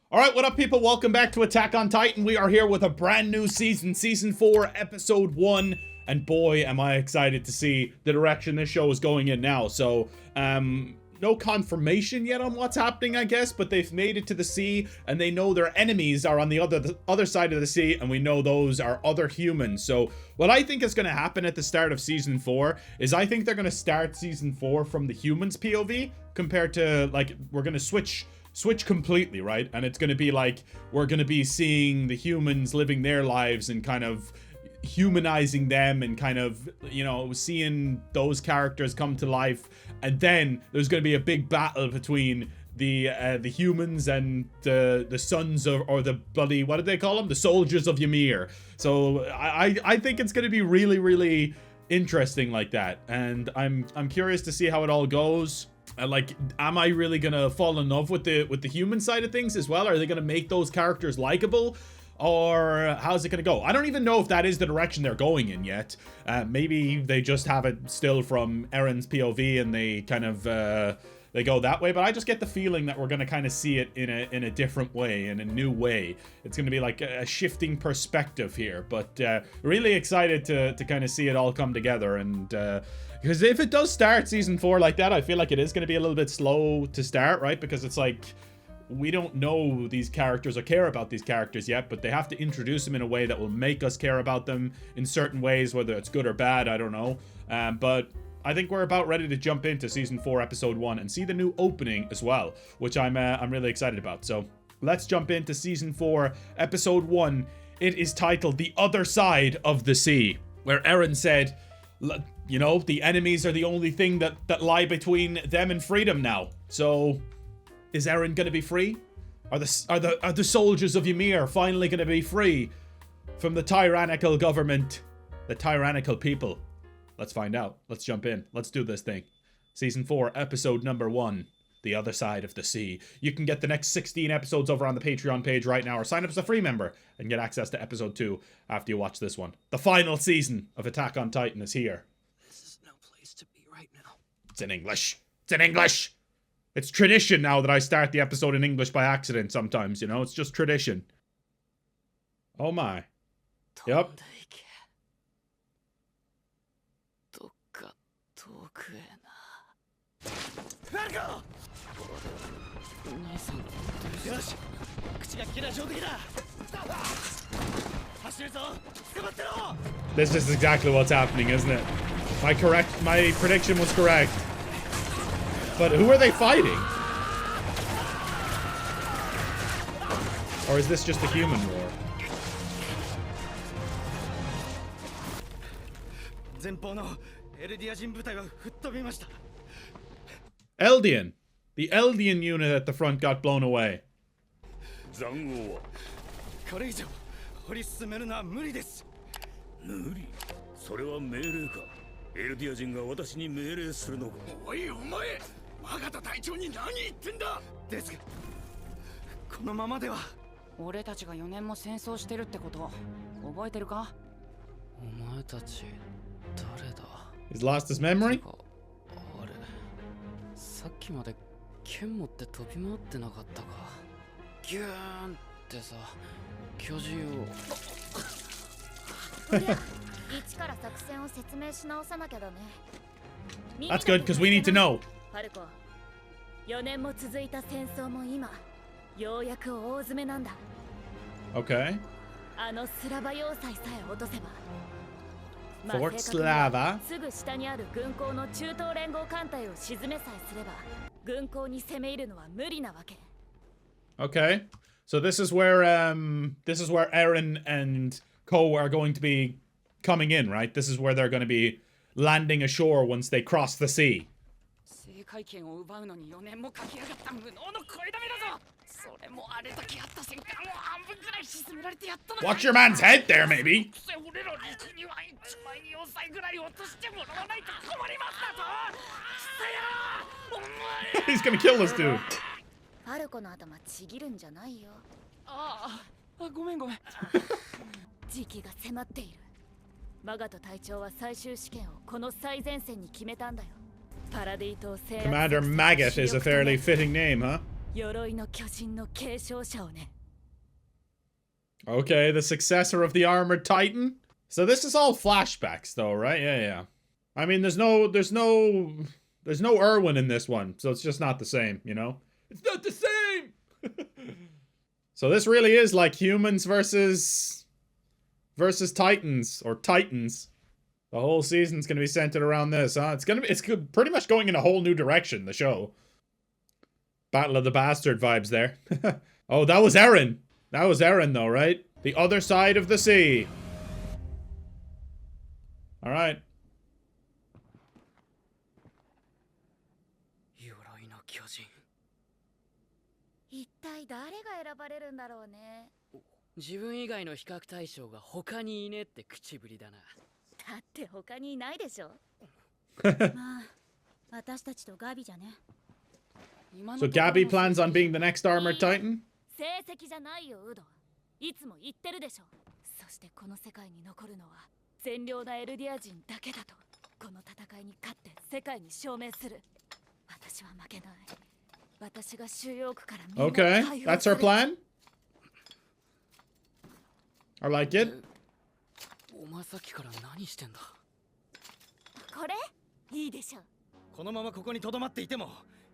All right, what up, people? Welcome back to Attack on Titan. We are here with a brand new season, Season 4, Episode 1. And boy, am I excited to see the direction this show is going in now. So, no confirmation yet on what's happening, I guess, but they've made it to the sea, and they know their enemies are on the other side of the sea, and we know those are other humans. So, what I think is going to happen at the start of Season 4 is I think they're going to start Season 4 from the humans' POV, compared to, like, we're going to switch completely, right? And it's going to be like, we're going to be seeing the humans living their lives and kind of humanizing them and kind of, you know, seeing those characters come to life. And then there's going to be a big battle between the humans and the sons of, or the bloody, what did they call them? The soldiers of Ymir. So I think it's going to be really, really interesting like that. And I'm curious to see how it all goes. Like, am I really gonna fall in love with the human side of things as well? Are they gonna make those characters likable? Or how's it gonna go? I don't even know if that is the direction they're going in yet. Maybe they just have it still from Eren's POV and they kind of they go that way, but I just get the feeling that we're gonna kind of see it in a different way, in a new way. It's gonna be like a shifting perspective here, but really excited to kind of see it all come together. And because if it does start Season 4 like that, I feel like it is going to be a little bit slow to start, right? Because it's like, we don't know these characters or care about these characters yet, but they have to introduce them in a way that will make us care about them in certain ways, whether it's good or bad, I don't know. But I think we're about ready to jump into Season 4, Episode 1 and see the new opening as well, which I'm really excited about. So let's jump into Season 4, Episode 1. It is titled The Other Side of the Sea, where Eren said, you know, the enemies are the only thing that lie between them and freedom now. So, is Eren gonna be free? Are the soldiers of Ymir finally gonna be free from the tyrannical government, the tyrannical people? Let's find out. Let's jump in. Let's do this thing. Season 4, Episode number 1. The Other Side of the Sea. You can get the next 16 episodes over on the Patreon page right now, or sign up as a free member and get access to Episode 2 after you watch this one. The final season of Attack on Titan is here. This is no place to be right now. It's in English. It's in English! It's tradition now that I start the episode in English by accident sometimes, you know? It's just tradition. Oh my. Yep. This is exactly what's happening, isn't it? My prediction was correct. But who are they fighting? Or is this just a human war? Eldian. The Eldian unit at the front got blown away. He's lost his memory? That's good, because we need to know. Okay. Fort Slava. Okay. So this is where Eren and Ko are going to be coming in, right? This is where they're going to be landing ashore once they cross the sea. Watch your man's head there, maybe. He's gonna kill this dude. Commander Maggot is a fairly fitting name, huh? Okay, the successor of the Armored Titan. So this is all flashbacks though, right? Yeah, yeah. I mean, there's no Erwin in this one, so it's just not the same, you know? It's not the same! So this really is like humans versus Titans, or Titans. The whole season's gonna be centered around this, huh? It's pretty much going in a whole new direction, the show. Battle of the Bastard vibes there. Oh, that was Eren. That was Eren though, right? The other side of the sea. Alright. 鎧の巨人。一体誰が選ばれるんだろうね。自分以外の比較対象が他にいねえって口ぶりだな。だって他にいないでしょ。まあ、私たちとガビじゃね。So Gabby plans on being the next Armored Titan? 成績じゃないよ、ウド。いつも言ってるでしょ。そしてこの世界に残るのは善良なエルディア人だけだと。この戦いに勝って世界に証明する。私は負けない。私が収容区からみんなを解放する。 Okay, that's her plan? I like it. お前さっきから何してんだ。これいいでしょ。このままここに留まっていても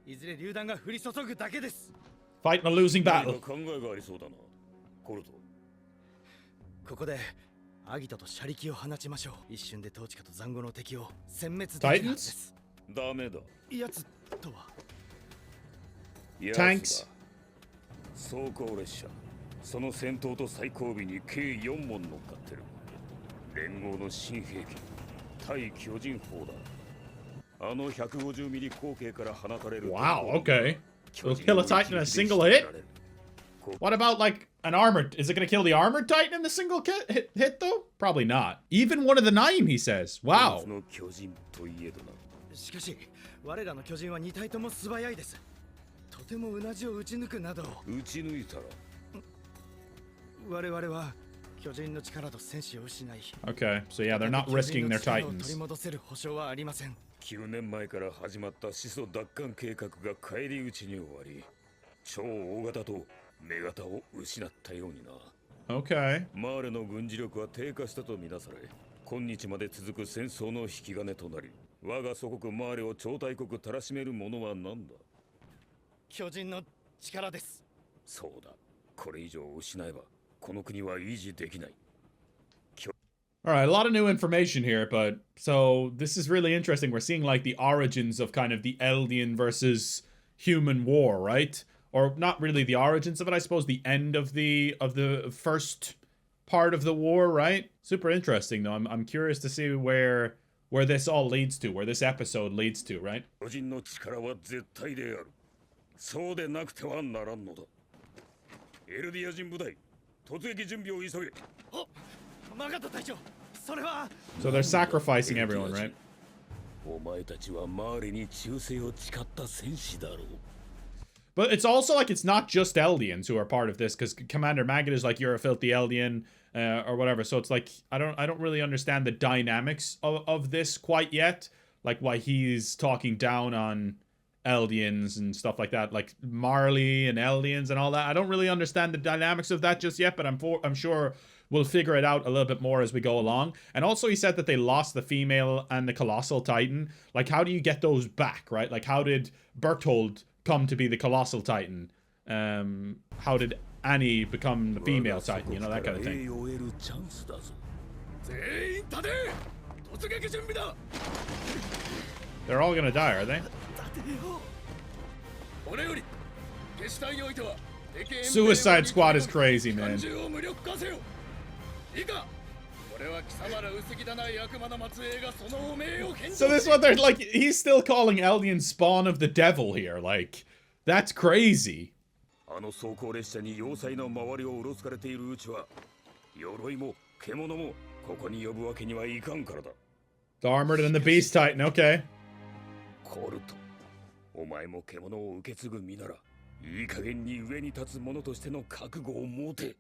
いずれ榴弾が降り注ぐだけです。 Fighting a losing battle. 考えがありそうだな。コルト。ここでアギトと車力を放ちましょう。一瞬で統治下と残酷の敵を殲滅できるはずです。ダメだ。やつとは Tanks. 装甲列車。その戦闘と最後尾に計4門乗っかってる。連合の新兵器。対巨人砲だ。あの150ミリ口径から放たれる。Wow, okay. It'll kill a Titan in a single hit? What about, like, an armored... Is it gonna kill the Armored Titan in the single hit, though? Probably not. Even one of the Naim, he says. Wow. しかし、我らの巨人は2体とも素早いです。とてもうなじを撃ち抜くなど。撃ち抜いたら我々は巨人の力と戦士を失い。Okay, so yeah, they're not risking their Titans. 取り戻せる保証はありません。9年前から始まった始祖奪還計画が返り討ちに終わり、超大型と目型を失ったようにな。Okay. マーレの軍事力は低下したとみなされ、今日まで続く戦争の引き金となり、我が祖国マーレを超大国たらしめるものは何だ。巨人の力です。そうだ。これ以上失えば、この国は維持できない。Alright, a lot of new information here, but so this is really interesting. We're seeing like the origins of kind of the Eldian versus human war, right? Or not really the origins of it, I suppose the end of the first part of the war, right? Super interesting though. I'm curious to see where this all leads to, where this episode leads to, right? 巨人の力は絶対である。そうでなくてはならんのだ。エルディア人部隊、突撃準備を急げ。お、マガト隊長、それは。So they're sacrificing everyone, right? お前たちはマーレに忠誠を誓った戦士だろう。But it's also like it's not just Eldians who are part of this, because Commander Maggot is like, you're a filthy Eldian, or whatever. So it's like I don't really understand the dynamics of this quite yet, like why he's talking down on Eldians and stuff like that, like Marley and Eldians and all that. I don't really understand the dynamics of that just yet, but I'm sure we'll figure it out a little bit more as we go along. And also he said that they lost the female and the Colossal Titan. Like, how do you get those back, right? Like, how did Berthold come to be the Colossal Titan? How did Annie become the female Titan? You know, that kind of thing. They're all gonna die, are they? Suicide Squad is crazy, man. So this one, they're like, he's still calling Eldian spawn of the devil here. Like, that's crazy. The Armored and the Beast Titan, okay. お前も獣を受け継ぐ身なら、いい加減に上に立つ者としての覚悟を持て。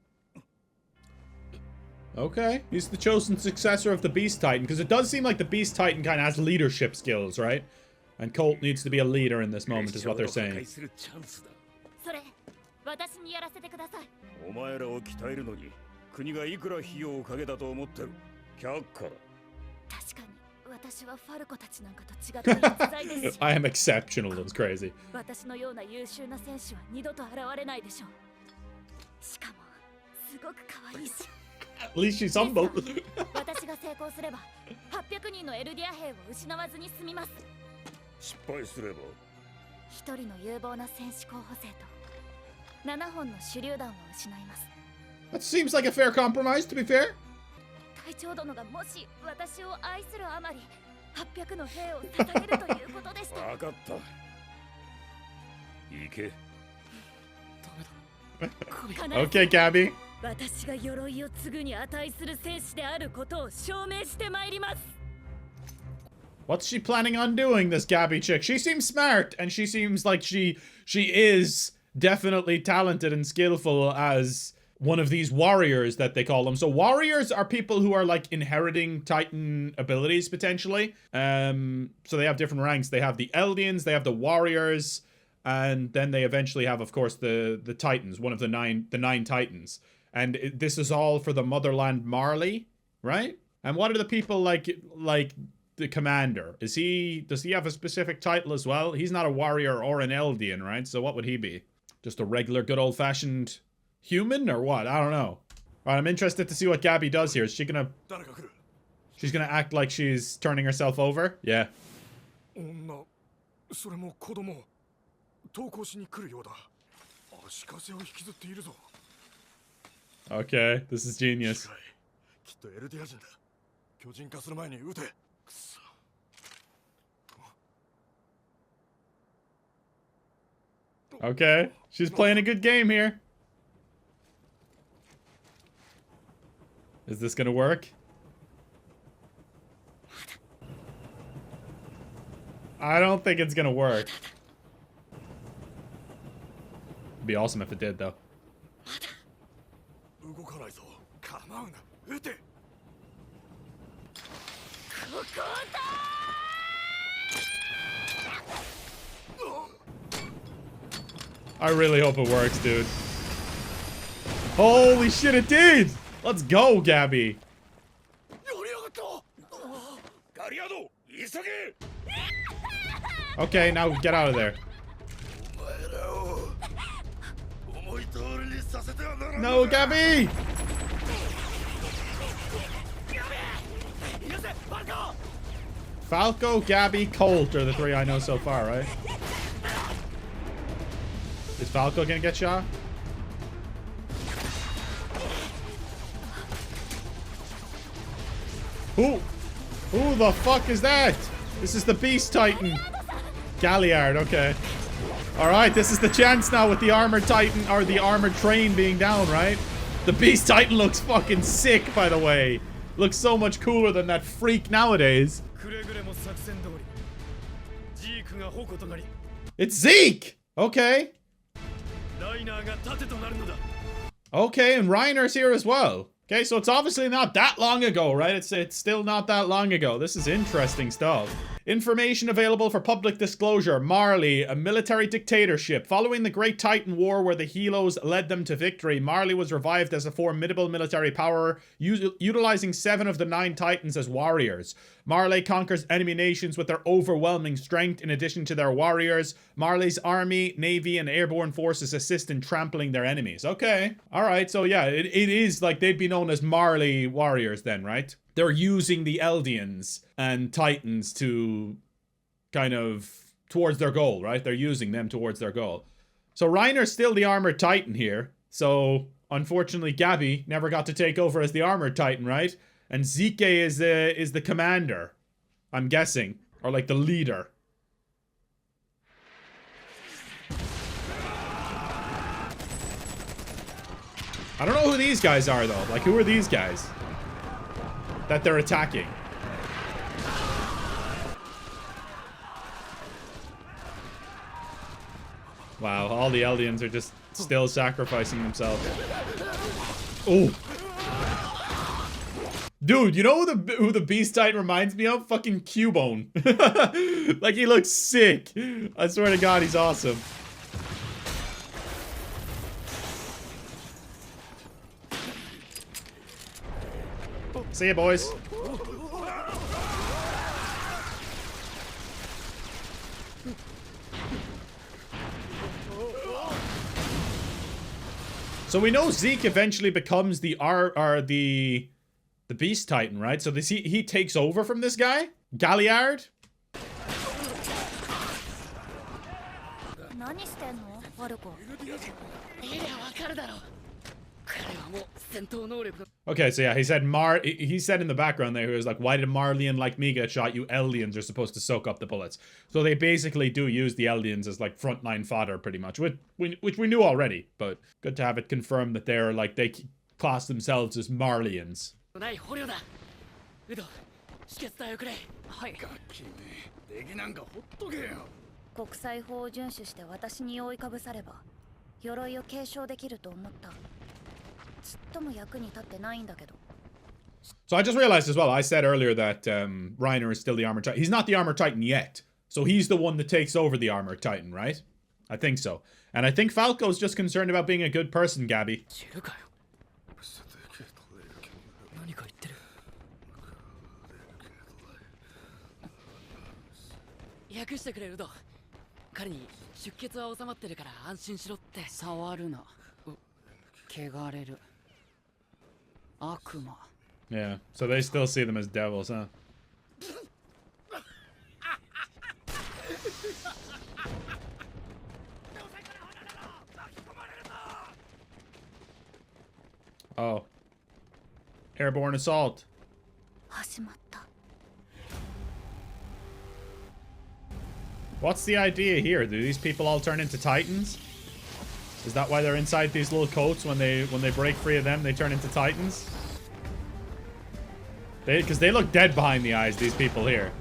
Okay, he's the chosen successor of the Beast Titan, because it does seem like the Beast Titan kind of has leadership skills, right? And Colt needs to be a leader in this moment, is what they're saying. それ私にやらせてください。お前らを鍛えるのに国がいくら費用をかけたと思ってる。却下だ。確かに私はファルコたちなんかと違った逸材ですし I am exceptional. That's crazy. 私のような優秀な選手は二度と現れないでしょう。しかもすごく可愛いし。At least she's humble. 私が成功すれば800人のエルディア兵を失わずに済みます。失敗すれば一人の有望な戦士候補生と7本の手榴弾を失います。 That seems like a fair compromise, to be fair. 隊長殿がもし私を愛するあまり800の兵を捧げるということでした。分かった。行け。Okay, Gabby. 私が鎧を継ぐに値する戦士であることを証明してまいります。 What's she planning on doing, this Gabby chick? She seems smart, and she seems like she is definitely talented and skillful as one of these warriors that they call them. So warriors are people who are like inheriting Titan abilities potentially. So they have different ranks. They have the Eldians, they have the warriors, and then they eventually have, of course, the Titans, one of the nine Titans. And this is all for the motherland Marley, right? And what are the people like the commander? Does he have a specific title as well? He's not a warrior or an Eldian, right? So what would he be? Just a regular good old-fashioned human or what? I don't know. Alright, I'm interested to see what Gabby does here. Is she gonna... She's gonna act like she's turning herself over? Yeah. Okay, this is genius. Okay, she's playing a good game here. Is this gonna work? I don't think it's gonna work. It'd be awesome if it did, though. I really hope it works, dude. Holy shit, it did! Let's go, Gabby. Okay, now get out of there. No, Gabby! Falco, Gabby, Colt are the three I know so far, right? Is Falco gonna get shot? Who the fuck is that? This is the Beast Titan. Galliard, okay. Alright, this is the chance now with the Armored Titan, or the Armored Train being down, right? The Beast Titan looks fucking sick, by the way. Looks so much cooler than that freak nowadays. It's Zeke! Okay. Okay, and Reiner's here as well. Okay, so it's obviously not that long ago, right? It's still not that long ago. This is interesting stuff. Information available for public disclosure. Marley, a military dictatorship. Following the Great Titan War where the Helos led them to victory, Marley was revived as a formidable military power, utilizing 7 of the 9 Titans as warriors. Marley conquers enemy nations with their overwhelming strength in addition to their warriors. Marley's army, navy, and airborne forces assist in trampling their enemies. Okay. Alright, so yeah, it is like they'd be known as Marley warriors then, right? They're using the Eldians and Titans to kind of towards their goal, right? They're using them towards their goal. So Reiner's still the Armored Titan here. So unfortunately, Gabby never got to take over as the Armored Titan, right? And Zeke is the commander, I'm guessing, or like the leader. I don't know who these guys are though. Like, who are these guys that they're attacking? Wow, all the Eldians are just still sacrificing themselves. Oh. Dude, you know who the Beast Titan reminds me of? Fucking Cubone. Like, he looks sick. I swear to God, he's awesome. See ya, boys. So we know Zeke eventually becomes the the Beast Titan, right? So this he takes over from this guy, Galliard. 何してんのワルコ。いやわかるだろう。彼はもう戦闘能力。 Okay, so yeah, he said in the background there, he was like, why did a Marleyan like me get shot? You Eldians are supposed to soak up the bullets. So they basically do use the Eldians as like frontline fodder pretty much, which we knew already, but good to have it confirmed that they're like, they class themselves as Marleyans. ない捕虜だ。ウド、止血帯をくれ。はい。ガキめ、敵なんかほっとけよ。国際法を遵守して私に覆いかぶされば鎧を継承できると思った。ちっとも役に立ってないんだけど。 So I just realized as well, I said earlier that Reiner is still the Armor Titan. He's not the Armor Titan yet. So he's the one that takes over the Armor Titan, right? I think so. And I think Falco's just concerned about being a good person, Gabby. 知るかよ。何か言ってる。訳してくれウド。彼に出血は収まってるから安心しろって。触るな。汚れる。悪魔。 Yeah, so they still see them as devils, huh? Oh. Airborne assault. 始まった。 What's the idea here? Do these people all turn into titans? Is that why they're inside these little coats? When they break free of them, they turn into titans? Because they look dead behind the eyes, these people here.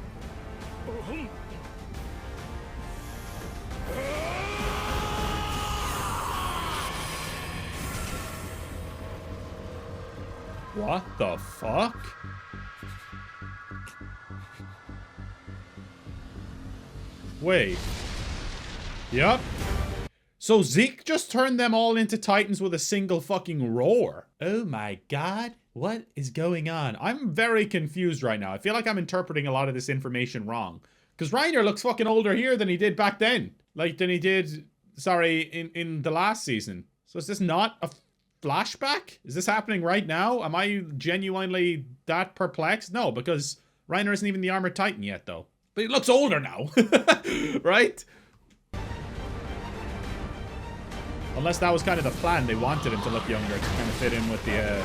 What the fuck? Wait. Yup. So Zeke just turned them all into titans with a single fucking roar. Oh my god. What is going on? I'm very confused right now. I feel like I'm interpreting a lot of this information wrong. Because Reiner looks fucking older here than he did back then. Like, than he did, sorry, in the last season. So is this not a flashback? Is this happening right now? Am I genuinely that perplexed? No, because Reiner isn't even the Armored Titan yet, though. But he looks older now. Right? Unless that was kind of the plan. They wanted him to look younger to kind of fit in with the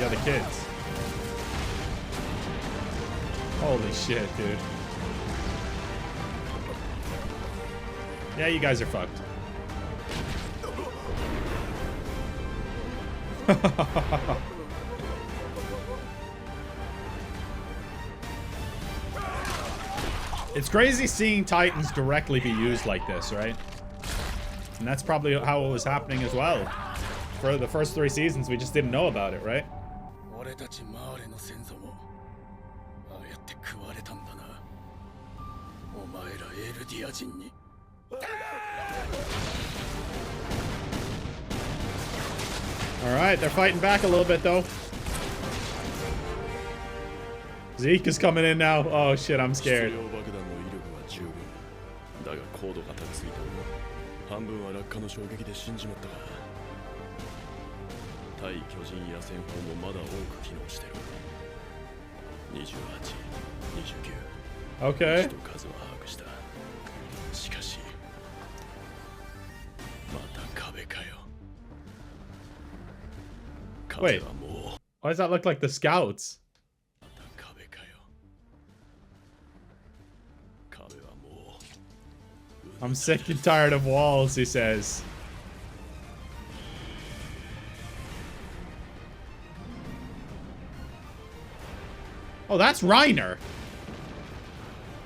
other kids. Holy shit, dude. Yeah, you guys are fucked. It's crazy seeing Titans directly be used like this, right? And that's probably how it was happening as well. For the first 3 seasons, we just didn't know about it, right? Alright, they're fighting back a little bit, though. Zeke is coming in now. Oh shit, I'm scared. 半分は落下の衝撃で死んじまったが対巨人野戦砲もまだ多く機能してる28、29 Okay. 数は把握したしかしまた壁かよ Wait, why does that look like the scouts? I'm sick and tired of walls, he says. Oh, that's Reiner.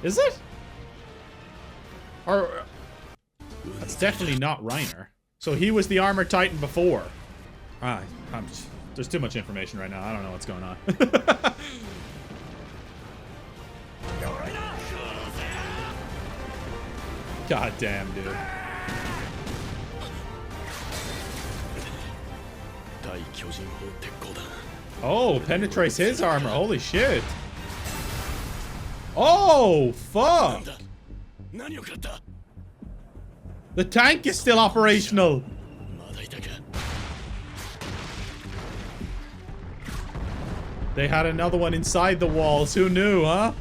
Is it? Or... That's definitely not Reiner. So he was the Armored Titan before. There's too much information right now. I don't know what's going on. God damn, dude. Oh, penetrates his armor. Holy shit. Oh, fuck. The tank is still operational. They had another one inside the walls. Who knew, huh?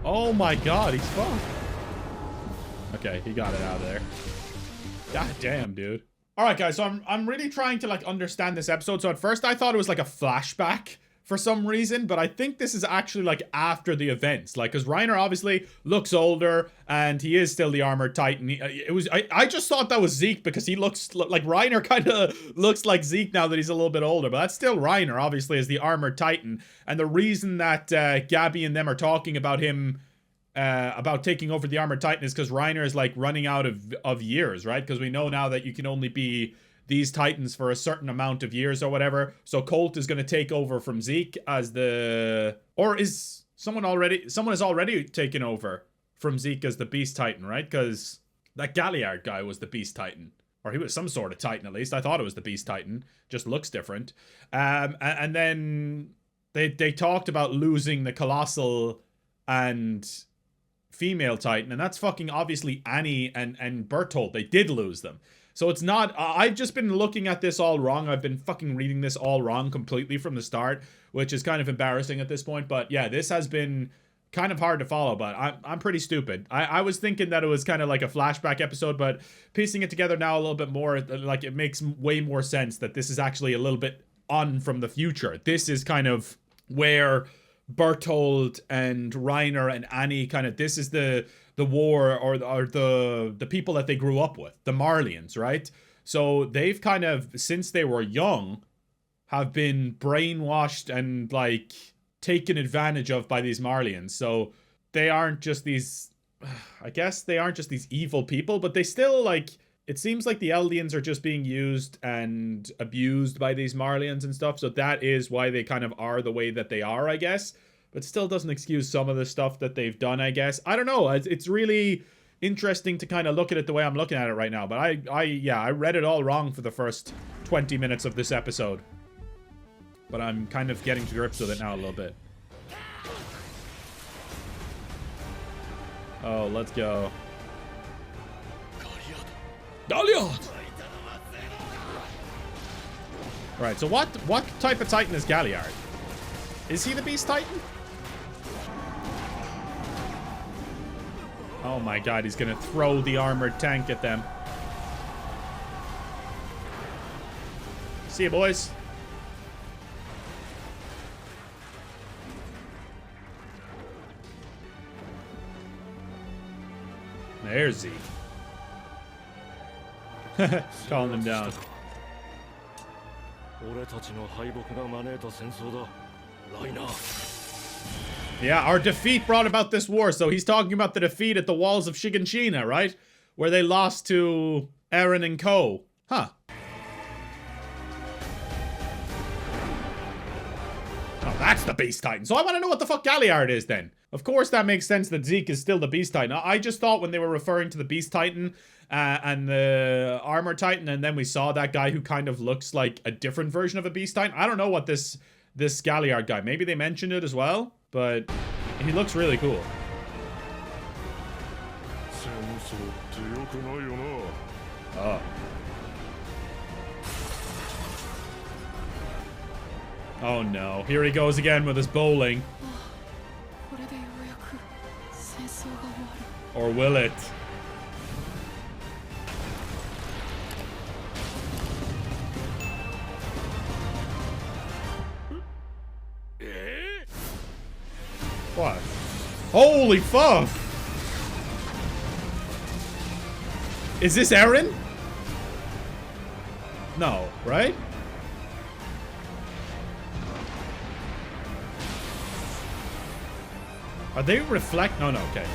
Oh my god, he's fucked. Okay, he got it out of there. God damn, dude. Alright guys, so I'm really trying to like understand this episode. So at first I thought it was like a flashback for some reason, but I think this is actually like after the events, like, because Reiner obviously looks older and he is still the armored titan. I just thought that was Zeke because he looks like Reiner kind of looks like Zeke now that he's a little bit older, but that's still Reiner obviously as the armored titan. And the reason that Gabby and them are talking about him about taking over the armored titan is because Reiner is like running out of years, right? Because we know now that you can only be these titans for a certain amount of years or whatever. So Colt is going to take over from Zeke as the... Or is someone has already taken over from Zeke as the beast titan, right? Because that Galliard guy was the beast titan. Or he was some sort of titan at least. I thought it was the beast titan. Just looks different. And then they talked about losing the colossal and female titan. And that's fucking obviously Annie and Bertolt. They did lose them. So it's not, I've just been looking at this all wrong. I've been fucking reading this all wrong completely from the start, which is kind of embarrassing at this point. But yeah, this has been kind of hard to follow, but I'm pretty stupid. I was thinking that it was kind of like a flashback episode, but piecing it together now a little bit more, like it makes way more sense that this is actually a little bit on from the future. This is kind of where Bertolt and Reiner and Annie kind of, this is the war or the people that they grew up with, the Marlians, right? So they've kind of, since they were young, have been brainwashed and like taken advantage of by these Marlians. So they aren't just these, I guess they aren't just these evil people, but they still like, it seems like the Eldians are just being used and abused by these Marlians and stuff. So that is why they kind of are the way that they are, I guess. But still doesn't excuse some of the stuff that they've done, I guess. I don't know. It's really interesting to kind of look at it the way I'm looking at it right now. But I read it all wrong for the first 20 minutes of this episode. But I'm kind of getting to grips with it now a little bit. Oh, let's go. Galliard! Right, so what type of Titan is Galliard? Is he the Beast Titan? Oh my god, he's gonna throw the armored tank at them. See you, boys. There's Zeke. Calling him down. Yeah, our defeat brought about this war. So he's talking about the defeat at the walls of Shiganshina, right? Where they lost to Eren and co. Huh. Oh, that's the Beast Titan. So I want to know what the fuck Galliard is then. Of course that makes sense that Zeke is still the Beast Titan. I just thought when they were referring to the Beast Titan and the Armor Titan, and then we saw that guy who kind of looks like a different version of a Beast Titan. I don't know what this Galliard guy, maybe they mentioned it as well, but he looks really cool. Oh. Oh no, here he goes again with his bowling. Or will it? What? Holy fuck! Is this Eren? No, right? Are they reflect? No, okay.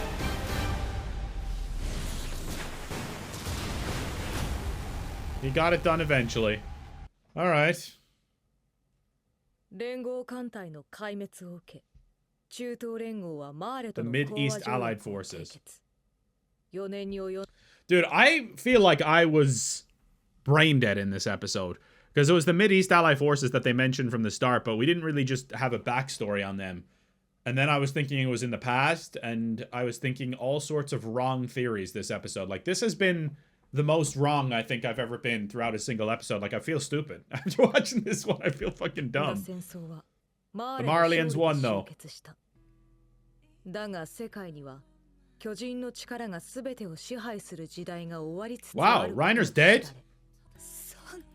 He got it done eventually. Alright. The Mid-East Allied Forces. Dude, I feel like I was brain dead in this episode. Because it was the Mideast Ally forces that they mentioned from the start, but we didn't really just have a backstory on them. And then I was thinking it was in the past, and I was thinking all sorts of wrong theories this episode. Like, this has been the most wrong I think I've ever been throughout a single episode. Like, I feel stupid. After watching this one, I feel fucking dumb. The Marlians won, though. だが世界には巨人の力が全てを支配する時代が終わりつつ Wow, Reiner's dead? そんな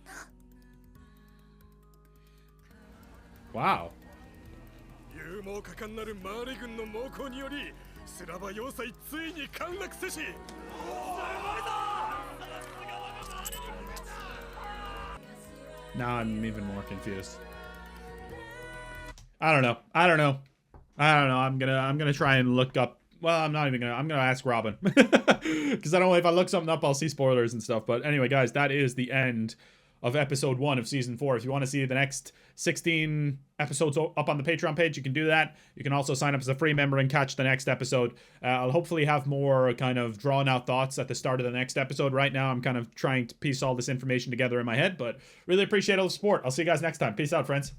Wow. 勇猛果敢なるマーレ軍の猛攻によりスラバ要塞ついに陥落せし Now I'm even more confused. I don't know. I'm gonna try and look up. Well, I'm gonna ask Robin. Because I don't know if I look something up, I'll see spoilers and stuff. But anyway, guys, that is the end of episode 1 of season 4. If you want to see the next 16 episodes up on the Patreon page, you can do that. You can also sign up as a free member and catch the next episode. I'll hopefully have more kind of drawn out thoughts at the start of the next episode. Right now, I'm kind of trying to piece all this information together in my head, but really appreciate all the support. I'll see you guys next time. Peace out, friends.